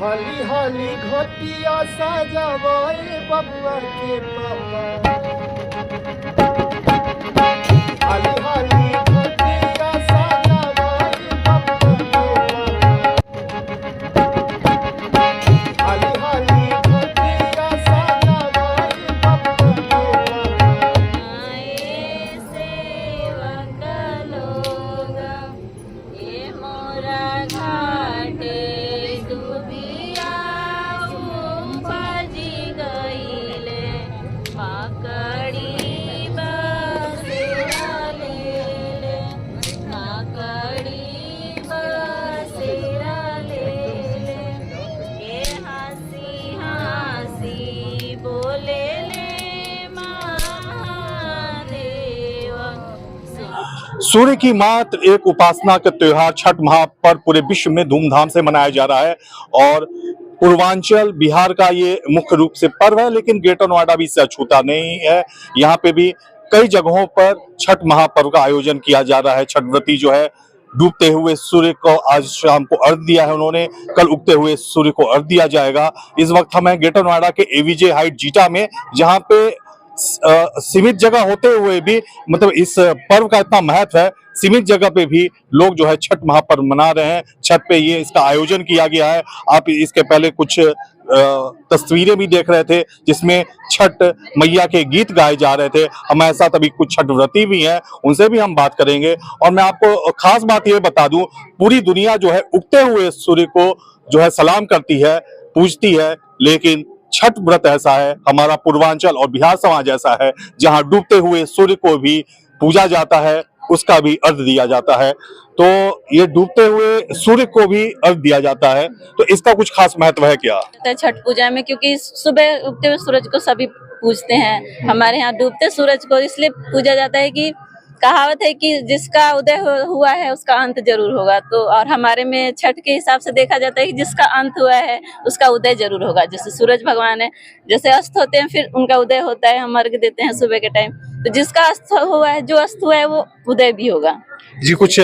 हाली हाली घोटिया सजावाए बबुआ के पापा। हाली हाली घोटिया सजावाए बबुआ के पापा। हाली हाली घोटिया सजावाए बबुआ के पापा। आए सेवक लोग ये मोरा घाटे दुबिया उपजी गईले पकड़ी बसेरा लेले पकड़ी बसेरा लेले ए हंसी हंसी बोले ले महादेव। सूर्य की मात्र एक उपासना का त्योहार छठ महापर्व पूरे विश्व में धूमधाम से मनाया जा रहा है और पूर्वांचल बिहार का ये मुख्य रूप से पर्व है, लेकिन ग्रेटर नोएडा भी इससे अछूता नहीं है। यहाँ पे भी कई जगहों पर छठ महापर्व का आयोजन किया जा रहा है। छठ व्रती जो है डूबते हुए सूर्य को आज शाम को अर्घ दिया है उन्होंने, कल उगते हुए सूर्य को अर्घ दिया जाएगा। इस वक्त हम हैं ग्रेटर नोएडा के एवीजे हाइट जीटा में, जहाँ पे सीमित जगह होते हुए भी मतलब इस पर्व का इतना महत्व है, सीमित जगह पे भी लोग जो है छठ महापर्व मना रहे हैं। छठ पे ये इसका आयोजन किया गया है। आप इसके पहले कुछ तस्वीरें भी देख रहे थे जिसमें छठ मैया के गीत गाए जा रहे थे। हमारे साथ अभी कुछ छठ व्रती भी हैं, उनसे भी हम बात करेंगे। और मैं आपको खास बात ये बता दूं, पूरी दुनिया जो है उगते हुए सूर्य को जो है सलाम करती है, पूजती है, लेकिन छठ व्रत ऐसा है, हमारा पूर्वांचल और बिहार समाज ऐसा है जहां डूबते हुए सूर्य को भी पूजा जाता है, उसका भी अर्घ दिया जाता है। तो ये डूबते हुए सूर्य को भी अर्घ दिया जाता है, तो इसका कुछ खास महत्व है क्या? छठ पूजा में क्योंकि सुबह उगते हुए सूरज को सभी पूजते हैं। हमारे यहाँ डूबते सूरज को इसलिए पूजा जाता है कि कहावत है कि जिसका उदय हुआ है उसका अंत जरूर होगा। तो और हमारे में छठ के हिसाब से देखा जाता है कि जिसका अंत हुआ है उसका उदय जरूर होगा। जैसे सूरज भगवान है, जैसे अस्त होते हैं फिर उनका उदय होता है, हम अर्घ देते हैं सुबह के टाइम। तो जिसका अस्त हुआ है, जो अस्त हुआ है वो उदय भी होगा। जी, कुछ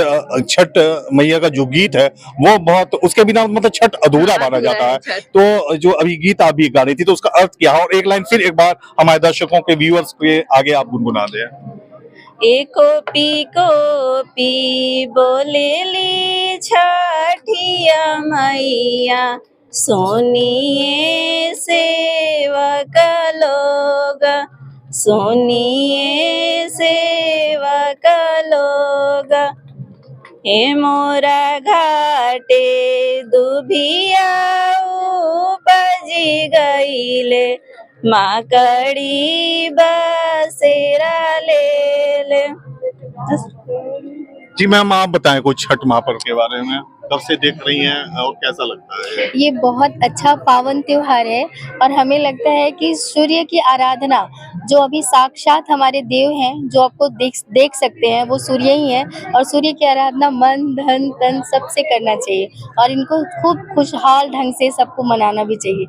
छठ मैया का जो गीत है वो बहुत, उसके बिना मतलब छठ अधूरा माना जाता है। तो जो अभी गीत आप भी गा रही थी तो उसका अर्थ क्या है, और एक लाइन फिर एक बार हमारे दर्शकों के व्यूअर्स के आगे आप गुनगुना दें। एको पी बोलेली छठिया मैया सोनिए सेवक लोग सोनिए सेवक लोग हे मोरा घाटे दुभिया उपजी गईले माकड़ी बसेरा लेले। जी मैम, आप बताएं कुछ छठ महापर्व के बारे में, कब से देख रही हैं और कैसा लगता है? ये बहुत अच्छा पावन त्योहार है और हमें लगता है कि सूर्य की आराधना जो अभी साक्षात हमारे देव हैं, जो आपको देख सकते हैं, वो सूर्य ही है। और सूर्य की आराधना मन धन तन सबसे करना चाहिए और इनको खूब खुशहाल ढंग से सबको मनाना भी चाहिए।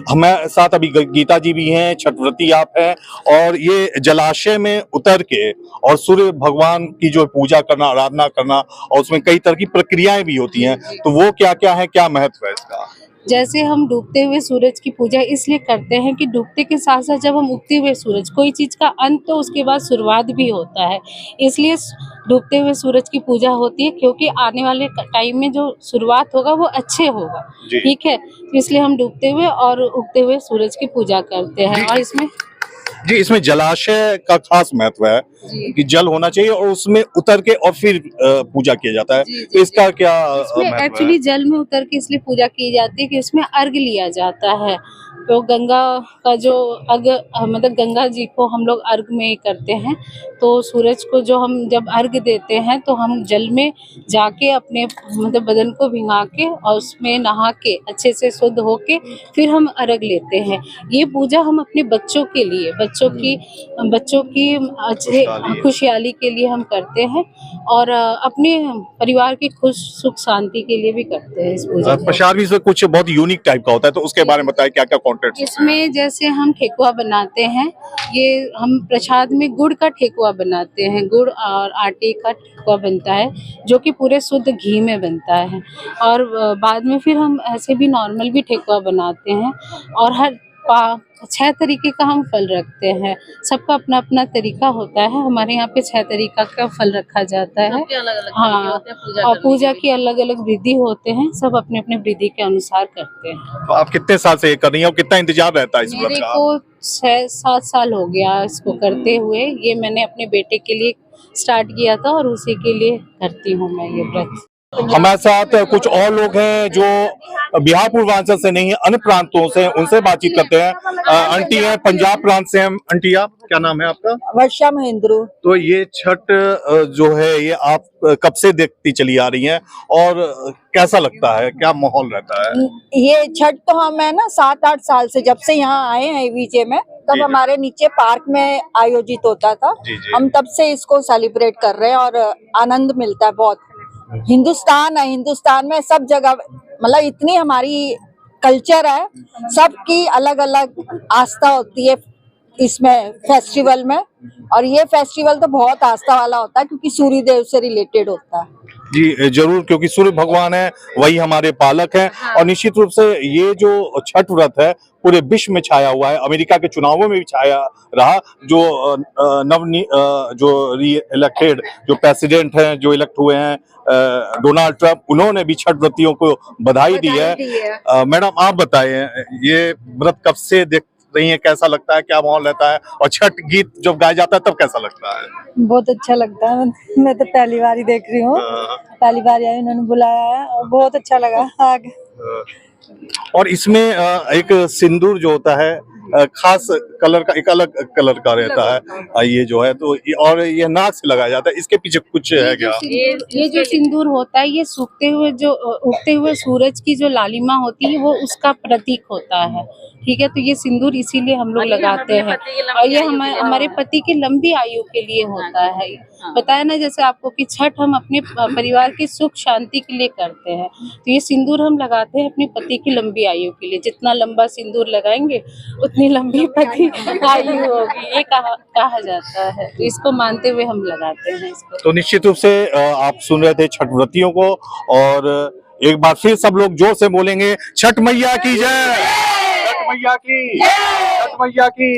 हमारे साथ अभी गीता जी भी हैं, छठ व्रती आप हैं, और ये जलाशय में उतर के और सूर्य भगवान की जो पूजा करना, आराधना करना, और उसमें कई तरह की प्रक्रियाएं भी होती हैं, तो वो क्या क्या है, क्या महत्व है इसका? जैसे हम डूबते हुए सूरज की पूजा इसलिए करते हैं कि डूबते के साथ साथ जब हम उगते हुए सूरज, कोई चीज़ का अंत तो उसके बाद शुरुआत भी होता है, इसलिए डूबते हुए सूरज की पूजा होती है, क्योंकि आने वाले टाइम में जो शुरुआत होगा वो अच्छे होगा। ठीक है, तो इसलिए हम डूबते हुए और उगते हुए सूरज की पूजा करते हैं। और इसमें जी, इसमें जलाशय का खास महत्व है जी। कि जल होना चाहिए और उसमें उतर के और फिर पूजा किया जाता है। जी, जी, तो इसका क्या इसमें महत्व है? एक्चुअली जल में उतर के इसलिए पूजा की जाती है कि उसमें अर्घ लिया जाता है। तो गंगा का जो मतलब गंगा जी को हम लोग अर्घ में करते हैं। तो सूरज को जो हम जब अर्घ देते हैं तो हम जल में जाके अपने मतलब बदन को भिंगा के और उसमें नहा के अच्छे से शुद्ध होके फिर हम अर्घ लेते हैं। ये पूजा हम अपने बच्चों के लिए बच्चों की अच्छे खुशहाली के लिए हम करते हैं और अपने परिवार की खुश सुख शांति के लिए भी करते हैं इस पूजा को। प्रसाद भी इसमें कुछ बहुत यूनिक टाइप का होता है, तो उसके बारे में बताएं क्या क्या कंटेंट इसमें जैसे हम ठेकुआ बनाते हैं, ये हम प्रसाद में गुड़ का ठेकुआ बनाते हैं। गुड़ और आटे का ठेकुआ बनता है जो कि पूरे शुद्ध घी में बनता है और बाद में फिर हम ऐसे भी नॉर्मल भी ठेकुआ बनाते हैं और हर 6 तरीके का हम फल रखते हैं। सबका अपना अपना तरीका होता है। हमारे यहाँ पे 6 तरीका का फल रखा जाता है। हाँ, और पूजा की अलग अलग विधि होते हैं। सब अपने अपने विधि के अनुसार करते हैं। तो आप कितने साल से ये कर रही हैं और कितना इंतजार रहता है इस व्रत मेरे का? को 6-7 साल हो गया इसको करते हुए। ये मैंने अपने बेटे के लिए स्टार्ट किया था और उसी के लिए करती हूँ मैं ये व्रत। हमारे साथ कुछ और लोग हैं जो बिहार पूर्वांचल से नहीं है, अन्य प्रांतों से, उनसे बातचीत करते हैं। आंटी है पंजाब प्रांत से हैं। आंटी, आप क्या नाम है आपका? वर्षा महेंद्रू। तो ये छठ जो है ये आप कब से देखती चली आ रही हैं और कैसा लगता है, क्या माहौल रहता है? ये छठ तो हम है ना 7-8 साल से जब से यहाँ आए हैं विजय में, तब जी। हमारे नीचे पार्क में आयोजित होता था। जी, जी। हम तब से इसको सेलिब्रेट कर रहे हैं और आनंद मिलता है बहुत। हिंदुस्तान है, हिंदुस्तान में सब जगह मतलब इतनी हमारी कल्चर है, सबकी अलग अलग आस्था होती है इसमें फेस्टिवल में। और ये फेस्टिवल तो बहुत आस्था वाला होता है क्योंकि सूर्य देव से रिलेटेड होता है। जी जरूर, क्योंकि सूर्य भगवान है, वही हमारे पालक हैं। और निश्चित रूप से ये जो छठ व्रत है पूरे विश्व में छाया हुआ है, अमेरिका के चुनावों में भी छाया रहा। जो री इलेक्टेड जो प्रेसिडेंट हैं, जो इलेक्ट हुए हैं डोनाल्ड ट्रंप, उन्होंने भी छठ व्रतियों को बधाई दी है। मैडम आप बताएं, ये व्रत कब से देख रही हैं, कैसा लगता है, क्या माहौल रहता है और छठ गीत जब गाया जाता है तब कैसा लगता है? बहुत अच्छा लगता है। मैं तो पहली बार ही देख रही हूँ, पहली बार आई, उन्होंने बुलाया है और बहुत अच्छा लगा। और इसमें एक सिंदूर जो होता है खास कलर का, एक अलग कलर का रहता है ये जो है, तो और ये नाक से लगाया जाता है। इसके पीछे कुछ है क्या? ये जो सिंदूर होता है, ये सूखते हुए जो उगते हुए सूरज की जो लालिमा होती है वो उसका प्रतीक होता है। ठीक है, तो ये सिंदूर इसीलिए हम लोग लगाते हैं और ये हमारे पति की लंबी आयु के लिए होता है। बताया ना जैसे आपको कि छठ हम अपने परिवार की सुख शांति के लिए करते हैं, तो ये सिंदूर हम लगाते हैं अपने पति की लंबी आयु के लिए। जितना लंबा सिंदूर लगाएंगे उतनी लंबी पति आयु होगी, ये कहा जाता है। तो इसको मानते हुए हम लगाते हैं इसको। तो निश्चित रूप से आप सुन रहे थे छठ व्रतियों को, और एक बार फिर सब लोग जोर से बोलेंगे छठ मैया की जय, छठ मैया की, छठ मैया की।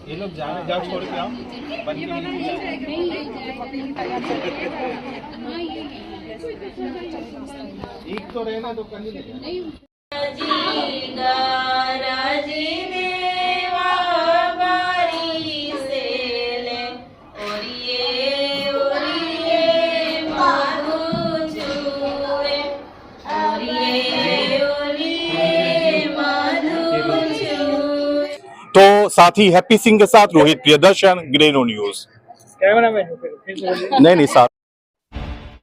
ये लोग जा छोड़ के आओ। एक तो रहना तो कर ही तो साथी हैप्पी सिंह के साथ रोहित प्रियदर्शन, ग्रेनो न्यूज। नहीं साथ